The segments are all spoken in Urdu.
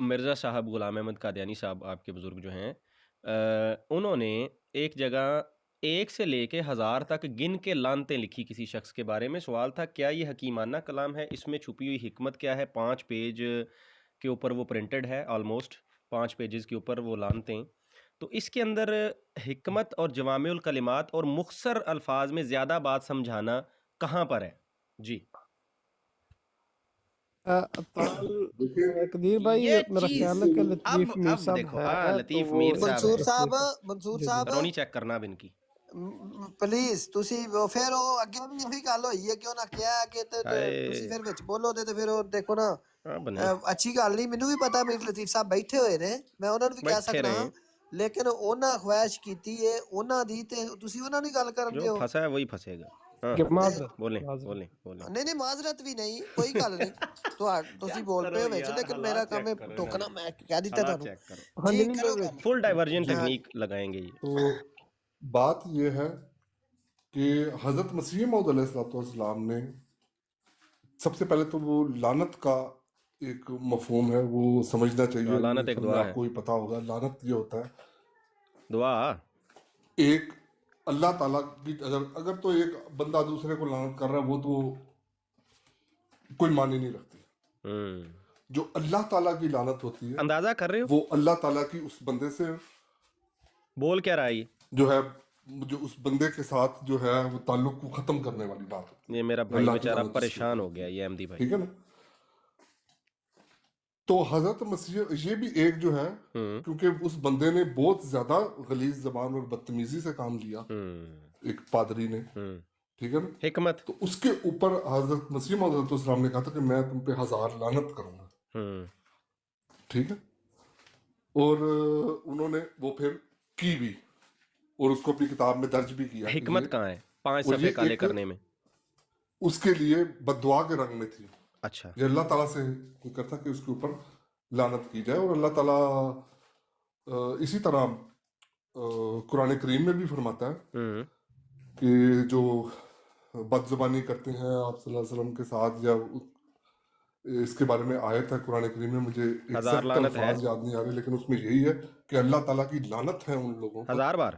مرزا صاحب غلام احمد قادیانی صاحب آپ کے بزرگ جو ہیں انہوں نے ایک جگہ 1 سے لے کے 1000 تک گن کے لانتیں لکھی کسی شخص کے بارے میں. سوال تھا کیا یہ حکیمانہ کلام ہے, اس میں چھپی ہوئی حکمت کیا ہے؟ 5 پیج کے اوپر وہ پرنٹڈ ہے, آلموسٹ 5 پیجز کے اوپر وہ لانتیں. تو اس کے اندر حکمت اور جوامع الکلمات اور مختصر الفاظ میں زیادہ بات سمجھانا کہاں پر ہے؟ جی قدیر بھائی یہ میرا چیز خیال ہے کہ لطیف اب میر صاحب دیکھو ہے تو لطیف وہ میر صاحب منصور ہے. صاحب منصور جی جی صاحب رونی چیک کرنا اب ان کی. پلیز تسی پھر وہ اگے بھی یہی گل ہوئی ہے کیوں نہ کیا کہ تسی پھر وچ بولو تے پھر وہ دیکھو نا ہاں بنے اچھی گل نہیں. مینوں بھی پتا میر لطیف صاحب بیٹھے ہوئے نے, میں انہاں نوں بھی کہہ بیٹھے سکنا رہے, لیکن انہاں خواہش کیتی ہے انہاں دی تے تسی انہاں دی گل کرن جو دیو. پھنسا ہے وہی پھنسے گا. ہاں کہ معذرت بولیں معذرت بولیں بولیں. نہیں معذرت بھی نہیں, کوئی گل نہیں. تسی بول پے ہو وچ, لیکن میرا کام ہے ٹوکنا. میں کہہ دیتا حالات تانوں چیک کرو, ہاں جی جی نہیں کرو میں کام. فل ڈائیورجن ہاں ٹیکنیک لگائیں گے یہ. تو بات یہ ہے کہ حضرت مسیح موعود علیہ الصلوۃ والسلام نے سب سے پہلے تو وہ لعنت کا ایک مفہوم ہے وہ سمجھنا چاہیے. لعنت ایک سب میں دعا آپ ہے, کو ہی پتا ہوگا لعنت یہ ہوتا ہے دعا. ایک اللہ تعالیٰ کی اگر تو ایک بندہ دوسرے کو لعنت کر رہا ہے وہ تو کوئی معنی نہیں رکھتی. جو اللہ تعالیٰ کی لعنت ہوتی ہے اندازہ کر رہے ہو وہ اللہ تعالیٰ کی اس بندے سے بول کیا رہا ہے یہ؟ جو ہے جو اس بندے کے ساتھ جو ہے وہ تعلق کو ختم کرنے والی بات ہوتی ہے. یہ میرا جو بھائی اللہ کی بیچارہ لعنت جس کے پریشان اوپر ہو گیا, ہوتی ہے. یہ احمدی بھائی. ٹھیک ہے نا. تو حضرت مسیح یہ بھی ایک جو ہے کیونکہ اس بندے نے بہت زیادہ غلیظ زبان اور بدتمیزی سے کام لیا ایک پادری نے, ٹھیک ہے نا. حکمت. تو اس کے اوپر حضرت مسیح موعود علیہ السلام نے کہا تھا کہ میں تم پہ 1000 لعنت کروں گا. ٹھیک ہے. اور انہوں نے وہ پھر کی بھی اور اس کو اپنی کتاب میں درج بھی کیا. حکمت کہاں ہے 5 اور صفحے یہ کالے ایک کرنے میں؟ اس کے لیے بددعا کے رنگ میں تھی. اچھا یہ اللہ تعالیٰ سے کوئی کرتا کہ اس کے اوپر لعنت کی جائے. اور اللہ تعالیٰ اسی طرح قرآن کریم میں بھی فرماتا ہے کہ جو بد زبانی کرتے ہیں آپ صلی اللہ علیہ وسلم کے ساتھ, یا اس کے بارے میں آیت ہے قرآن کریم میں, مجھے 1000 لعنت ہے, الفاظ یاد نہیں آ رہے, لیکن اس میں یہی ہے کہ اللہ تعالیٰ کی لعنت ہے ان لوگوں پر. 1000 بار,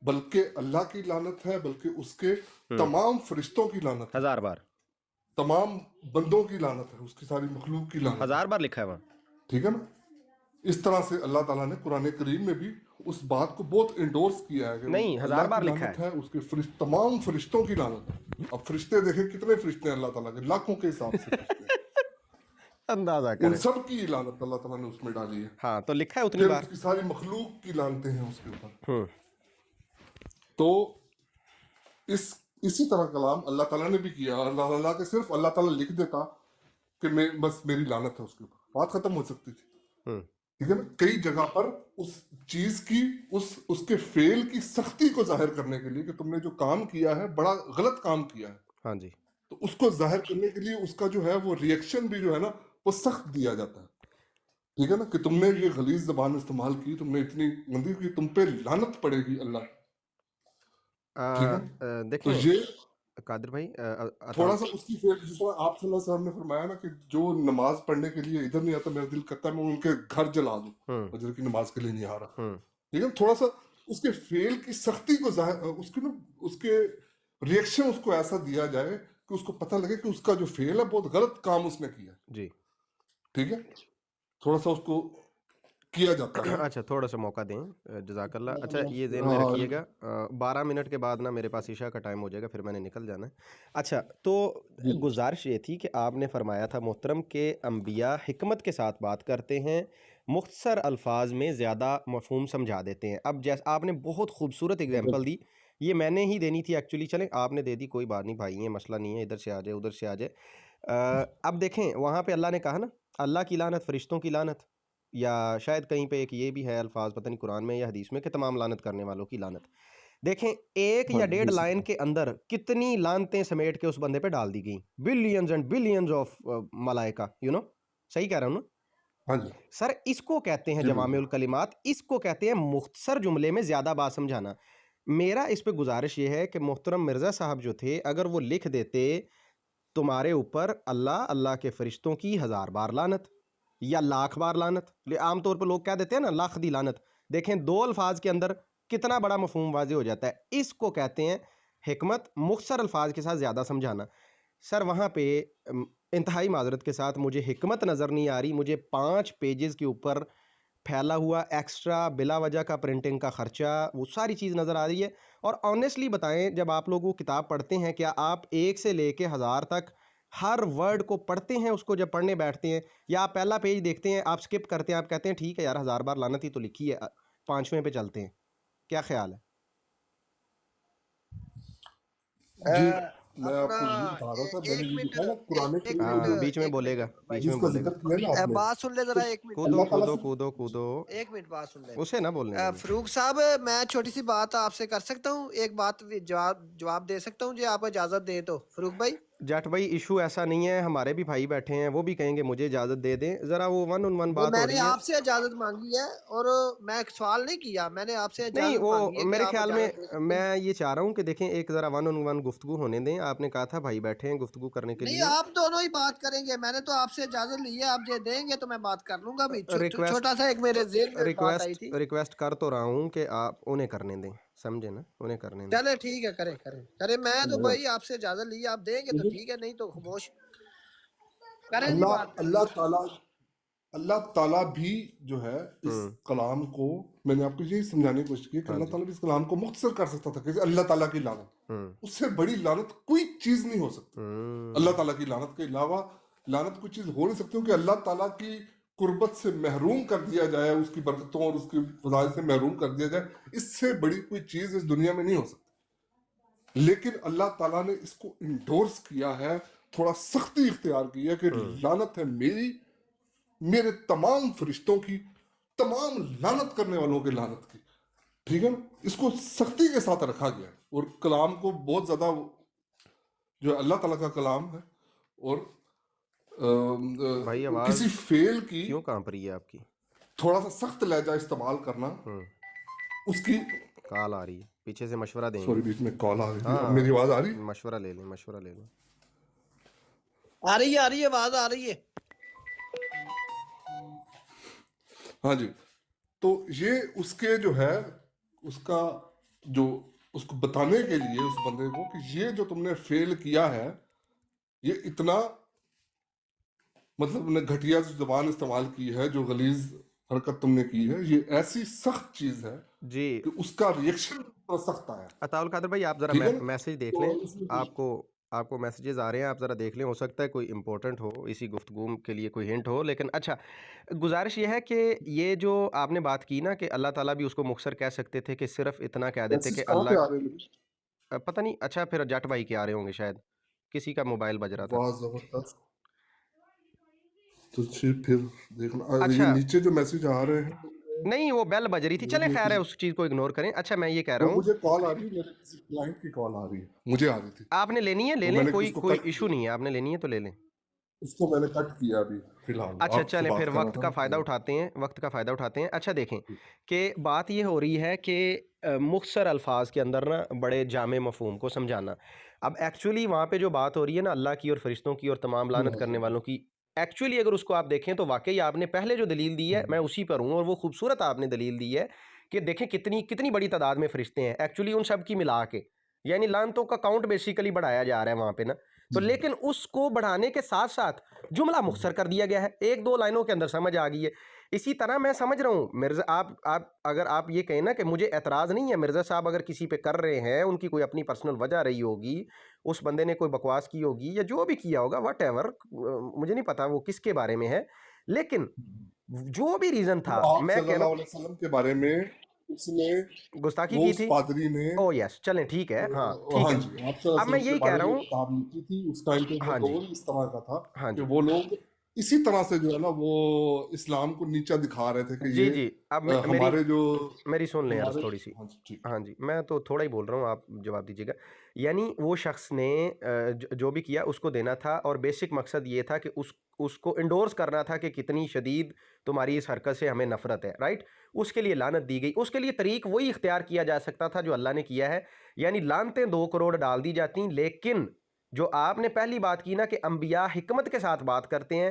بلکہ اللہ کی لعنت ہے, بلکہ اس کے تمام فرشتوں کی لعنت ہے, 1000 بار, تمام بندوں کی لعنت ہے, اس کی ساری مخلوق کی لعنت ہے. 1000 بار لکھا ہے وہاں. ٹھیک ہے نا. اس طرح سے اللہ تعالیٰ نے قرآن کریم میں بھی اس بات کو بہت انڈورس کیا ہے کہ نہیں 1000 اللہ بار کی لکھا لعنت ہے. ہے, اس کے تمام فرشتوں کی لعنت ہے. اب فرشتے دیکھیں کتنے فرشتے ہیں اللہ تعالیٰ کے, لاکھوں کے حساب سے فرشتے ہیں. اندازہ ان کریں. سب کی لعنت اللہ تعالیٰ نے اس میں ڈالی ہے. ہاں تو لکھا ہے اتنی پھر بار. اس کی ساری مخلوق کی لعنتیں ہیں اس کے اوپر. تو اسی طرح کلام اللہ تعالیٰ نے بھی کیا. اللہ تعالیٰ کے صرف اللہ تعالیٰ لکھ دیتا کہ میں بس میری لعنت ہے اس کے اوپر, بات ختم ہو سکتی تھی. ٹھیک ہے نا. کئی جگہ پر اس چیز کی اس کے فعل کی سختی کو ظاہر کرنے کے لیے کہ تم نے جو کام کیا ہے بڑا غلط کام کیا ہے, ہاں جی, تو اس کو ظاہر کرنے کے لیے اس کا جو ہے وہ ریئیکشن بھی جو ہے نا وہ سخت دیا جاتا ہے. ٹھیک ہے نا, کہ تم نے یہ غلیظ زبان استعمال کی, تم نے اتنی گندی کی, تم پہ لعنت پڑے گی اللہ. ٹھیک ہے. دیکھیں تو یہ قادر بھائی تھوڑا سا اس کی فعل, جس طرح آپ صلی اللہ علیہ وسلم نے فرمایا نا کہ جو نماز پڑھنے کے لیے ادھر نہیں آتا, میرا دل کرتا ہے میں ان کے گھر جلا دوں, فجر کی نماز کے لیے نہیں آ رہا. ٹھیک ہے. تھوڑا سا اس کے فعل کی سختی کو ظاہر, اس کے ریئیکشن اس کو ایسا دیا جائے کہ اس کو پتہ لگے کہ اس کا جو فعل ہے بہت غلط کام اس نے کیا جی. ٹھیک ہے. تھوڑا سا اس کو کیا جاتا ہے. اچھا تھوڑا سا موقع دیں, جزاک اللہ. اچھا یہ ذہن میں رکھیے گا 12 منٹ کے بعد نا میرے پاس عشاء کا ٹائم ہو جائے گا, پھر میں نے نکل جانا ہے. اچھا تو گزارش یہ تھی کہ آپ نے فرمایا تھا محترم کہ انبیاء حکمت کے ساتھ بات کرتے ہیں, مختصر الفاظ میں زیادہ مفہوم سمجھا دیتے ہیں. اب جیسے آپ نے بہت خوبصورت اگزامپل دی, یہ میں نے ہی دینی تھی ایکچولی, چلیں آپ نے دے دی, کوئی بات نہیں بھائی, ہیں مسئلہ نہیں ہے, ادھر سے آ جائے ادھر سے آ جائے. اب دیکھیں وہاں پہ اللہ نے کہا نا اللہ کی لعنت, فرشتوں کی لعنت, یا شاید کہیں پہ ایک یہ بھی ہے الفاظ پتہ نہیں قرآن میں یا حدیث میں کہ تمام لعنت کرنے والوں کی لعنت. دیکھیں 1 یا 1.5 لائن کے اندر کتنی لعنتیں سمیٹ کے اس بندے پہ ڈال دی گئیں, بلینز اینڈ بلینز آف ملائکہ, صحیح کہہ رہا ہوں نا ہاں جی سر؟ اس کو کہتے ہیں جوامع الکلمات, اس کو کہتے ہیں مختصر جملے میں زیادہ بات سمجھانا. میرا اس پہ گزارش یہ ہے کہ محترم مرزا صاحب جو تھے, اگر وہ لکھ دیتے تمہارے اوپر اللہ کے فرشتوں کی 1000 بار لعنت, یا لاکھ بار لعنت. عام طور پہ لوگ کہہ دیتے ہیں نا لاکھ دی لعنت. دیکھیں دو الفاظ کے اندر کتنا بڑا مفہوم واضح ہو جاتا ہے. اس کو کہتے ہیں حکمت، مختصر الفاظ کے ساتھ زیادہ سمجھانا. سر وہاں پہ انتہائی معذرت کے ساتھ مجھے حکمت نظر نہیں آ رہی. مجھے 5 پیجز کے اوپر پھیلا ہوا ایکسٹرا بلا وجہ کا پرنٹنگ کا خرچہ، وہ ساری چیز نظر آ رہی ہے. اور آنیسٹلی بتائیں، جب آپ لوگ وہ کتاب پڑھتے ہیں کیا آپ 1 سے لے کے 1000 تک ہر ورڈ کو پڑھتے ہیں؟ اس کو جب پڑھنے بیٹھتے ہیں یا آپ پہلا پیج دیکھتے ہیں، آپ سکپ کرتے ہیں، آپ کہتے ہیں ٹھیک ہے یار 1000 بار لعنت ہی تو لکھی ہے، 5ویں پہ چلتے ہیں؟ کیا خیال ہے؟ جی اپنا میں آپ کو یہی بتا رہا تھا، میں نے ایک یہ منٹ لکھا ہے نا قرآن ایک کریم منٹ میں بیچ میں ایک بولے منٹ گا، بھائی بیچ میں جس کا بولے گا. ذکر کیا نا آپ نے، بات سن لے ذرا، ایک منٹ کودو اللہ تعالیٰ کودو سے کودو کودو. ایک منٹ بات سن لیں. اسے نہ بولنے دیں. فروخ صاحب میں چھوٹی سی بات آپ سے کر سکتا ہوں؟ ایک بات جواب دے سکتا ہوں جی، آپ اجازت دیں تو فروخ بھائی. جٹ بھائی ایشو ایسا نہیں ہے، ہمارے بھی بھائی بیٹھے ہیں، وہ بھی کہیں گے مجھے اجازت دے دیں. ذرا وہ 1 on 1 وہ بات میں ہو نے رہی ہے. آپ سے اجازت مانگی ہے اور میں سوال نہیں کیا، میں نے آپ سے نہیں اجازت وہ مانگی ہے کہ میرے آپ خیال میں اجازت دے سکتے ہیں. میں یہ چاہ رہا ہوں کہ دیکھیں ایک ذرا 1 on 1 گفتگو ہونے دیں. آپ نے کہا تھا بھائی بیٹھے ہیں گفتگو کرنے کے نہیں لیے. آپ دونوں ہی بات کریں گے، میں نے تو آپ سے اجازت لی ہے، آپ دیں گے تو میں بات کر لوں گا. ریکویسٹ چھوٹا سا ایک میرے ذہن میں بات آئی تھی. ریکویسٹ کر تو رہا ہوں کہ آپ انہیں کرنے دیں، سمجھے نا، انہیں کرنے دیں. چلے ٹھیک ہے، کریں. میں تو بھائی آپ سے اجازت لی ہے، آپ دیں گے تو ٹھیک ہے، نہیں تو خاموش کریں جی بات. اللہ تعالیٰ بھی جو ہے اس کلام کو، میں نے آپ کو یہی سمجھانے کی کوشش کی کہ اللہ تعالیٰ بھی اس کلام کو مختصر کر سکتا تھا کہ اللہ تعالیٰ کی لعنت، اس سے بڑی لعنت کوئی چیز نہیں ہو سکتی. اللہ تعالیٰ کی لعنت کے علاوہ لعنت کوئی چیز ہو نہیں سکتی، کہ اللہ تعالیٰ کی قربت سے محروم کر دیا جائے، اس کی برکتوں اور اس کی فضائل سے محروم کر دیا جائے، اس سے بڑی کوئی چیز اس دنیا میں نہیں ہو سکتی. لیکن اللہ تعالیٰ نے اس کو انڈورس کیا ہے، تھوڑا سختی اختیار کی ہے کہ لعنت ہے میرے تمام فرشتوں کی، تمام لعنت کرنے والوں کے لعنت کی. ٹھیک ہے نا، اس کو سختی کے ساتھ رکھا گیا ہے. اور کلام کو بہت زیادہ جو اللہ تعالیٰ کا کلام ہے، اور بھائی آواز کسی فعل کی کیوں کانپ رہی ہے آپ کی؟ تھوڑا سا سخت لہجہ استعمال کرنا، اس کی کال آ رہی ہے پیچھے سے، مشورہ دیں سوری گے. بیچ میں کال آ رہی ہے. اب ہاں میری آواز آ رہی ہے؟ مشورہ لے لیں، مشورہ لے لیں. آ رہی ہے آواز آ رہی ہے. ہاں جی. تو یہ اس کے جو ہے، اس کا جو اس کو بتانے کے لیے اس بندے کو کہ یہ جو تم نے فیل کیا ہے، یہ اتنا مطلب نے گھٹیا زبان استعمال کی ہے، جو غلیظ حرکت تم نے کی ہے، یہ ایسی سخت چیز ہے جی کہ اس کا ریئیکشن سخت آیا. عطا القادر بھائی آپ ذرا ٹھیک ہے نا؟ میسج دیکھ تو لیں، اس میں آپ کو میسیجز آ رہے ہیں، آپ ذرا دیکھ لیں. ہو سکتا ہے کوئی امپورٹنٹ ہو، اسی گفتگو کے لیے کوئی ہنٹ ہو. لیکن اچھا، گزارش یہ ہے کہ یہ جو آپ نے بات کی نا کہ اللہ تعالیٰ بھی اس کو مختصر کہہ سکتے تھے، کہ صرف اتنا کہہ دیتے کہ کہاں پہ آ اللہ، رہے ہیں؟ پتہ نہیں. اچھا پھر جٹ بھائی کے آ رہے ہوں گے شاید، کسی کا موبائل بج رہا تھا. بہت زبردست. تو پھر دیکھنا یہ اچھا نیچے جو میسج آ رہے ہیں، نہیں وہ بیل بج رہی تھی، چلیں خیر ہے، اس چیز کو اگنور کریں. اچھا میں یہ کہہ رہا وہ ہوں، مجھے کال آ رہی ہے، میرے کسی کلائنٹ کی کال آ رہی ہے، مجھے آ رہی تھی، آپ نے لینی ہے لے تو میں لیں، نے کوئی اس کو کوئی کٹ ایشو کیا. نہیں ہے، آپ نے لینی ہے تو لے لیں. اس کو میں نے کٹ کیا ابھی فی الحال. اچھا آپ سے چلیں پھر بات کر رہا وقت تھا کا نا، فائدہ اٹھاتے ہیں، وقت کا فائدہ اٹھاتے ہیں. اچھا دیکھیں کہ بات یہ ہو رہی ہے کہ مختصر الفاظ کے اندر نا بڑے جامع مفہوم کو سمجھانا. اب ایکچولی وہاں پہ جو بات ہو رہی ہے نا اللہ کی اور فرشتوں کی اور تمام لعنت کرنے والوں کی، ایکچولی اگر اس کو آپ دیکھیں تو واقعی آپ نے پہلے جو دلیل دی ہے میں اسی پر ہوں، اور وہ خوبصورت آپ نے دلیل دی ہے کہ دیکھیں کتنی بڑی تعداد میں فرشتے ہیں ایکچولی ان سب کی ملا کے، یعنی لعنتوں کا کاؤنٹ بیسیکلی بڑھایا جا رہا ہے وہاں پہ نا. تو لیکن اس کو بڑھانے کے ساتھ ساتھ جملہ مختصر کر دیا گیا ہے، 1-2 لائنوں کے اندر سمجھ آ گئی ہے. اسی طرح میں سمجھ رہا ہوں مرزا، آپ اگر آپ یہ کہیں نا کہ مجھے اعتراض نہیں ہے، مرزا صاحب اگر کسی پہ کر رہے ہیں، ان کی کوئی اپنی پرسنل وجہ رہی ہوگی، اس بندے نے کوئی بکواس کی ہوگی یا جو بھی کیا ہوگا واٹ ایور، مجھے نہیں پتا وہ کس کے بارے میں ہے، لیکن جو بھی ریزن تھا آپ میں صلی کہہ رہا اللہ ہوں، علیہ وسلم کے بارے میں اس نے گستاخی وہ کی اس تھی. پادری نے، او یس چلیں ٹھیک ہے، ہاں ٹھیک ہاں ہے. جی، آپ صلی اللہ اب علیہ میں وسلم کے یہی کہہ بارے رہا میں ہوں، کتاب لکھی تھی. اس ٹائم پہ وہ ہاں جی دور اس طرح کا تھا ہاں کہ جی وہ لوگ اسی طرح سے جو ہے نا وہ اسلام کو نیچا دکھا رہے تھے کہ جی یہ جی. اب ہمارے جو میری سن لیں عرض ہمارے، تھوڑی سی. ہاں جی ٹھیک. ہاں جی میں تو تھوڑا ہی بول رہا ہوں، آپ جواب دیجیے گا. یعنی وہ شخص نے جو بھی کیا اس کو دینا تھا، اور بیسک مقصد یہ تھا کہ اس کو انڈورس کرنا تھا کہ کتنی شدید تمہاری اس حرکت سے ہمیں نفرت ہے، رائٹ. اس کے لیے لعنت دی گئی، اس کے لیے طریق وہی اختیار کیا جا سکتا تھا جو اللہ نے کیا ہے، یعنی لعنتیں 2 کروڑ ڈال دی جاتی. لیکن جو آپ نے پہلی بات کی نا کہ انبیاء حکمت کے ساتھ بات کرتے ہیں،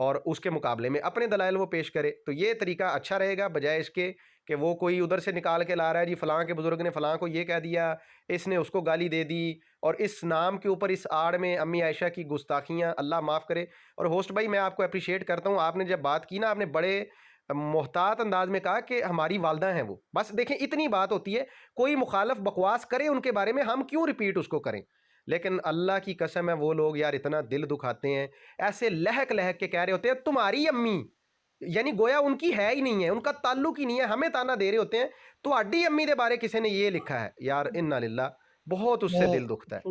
اور اس کے مقابلے میں اپنے دلائل وہ پیش کرے، تو یہ طریقہ اچھا رہے گا بجائے اس کے کہ وہ کوئی ادھر سے نکال کے لا رہا ہے جی فلاں کے بزرگ نے فلاں کو یہ کہہ دیا، اس نے اس کو گالی دے دی، اور اس نام کے اوپر اس آڑ میں امی عائشہ کی گستاخیاں، اللہ معاف کرے۔ اور ہوسٹ بھائی میں آپ کو اپریشیٹ کرتا ہوں، آپ نے جب بات کی نا، آپ نے بڑے محتاط انداز میں کہا کہ ہماری والدہ ہیں وہ، بس دیکھیں اتنی بات ہوتی ہے، کوئی مخالف بکواس کرے ان کے بارے میں ہم کیوں ریپیٹ اس کو کریں، لیکن اللہ کی قسم ہے وہ لوگ یار اتنا دل دکھاتے ہیں، ایسے لہک لہک کے کہہ رہے ہوتے ہیں تمہاری امی، یعنی گویا ان کی ہے ہی نہیں ہے، ان کا تعلق ہی نہیں ہے، ہمیں تانا دے رہے ہوتے ہیں تو اڈی امی دے بارے کسی نے یہ لکھا ہے، یار انا للہ، بہت اس سے میں دل دکھتا ہے۔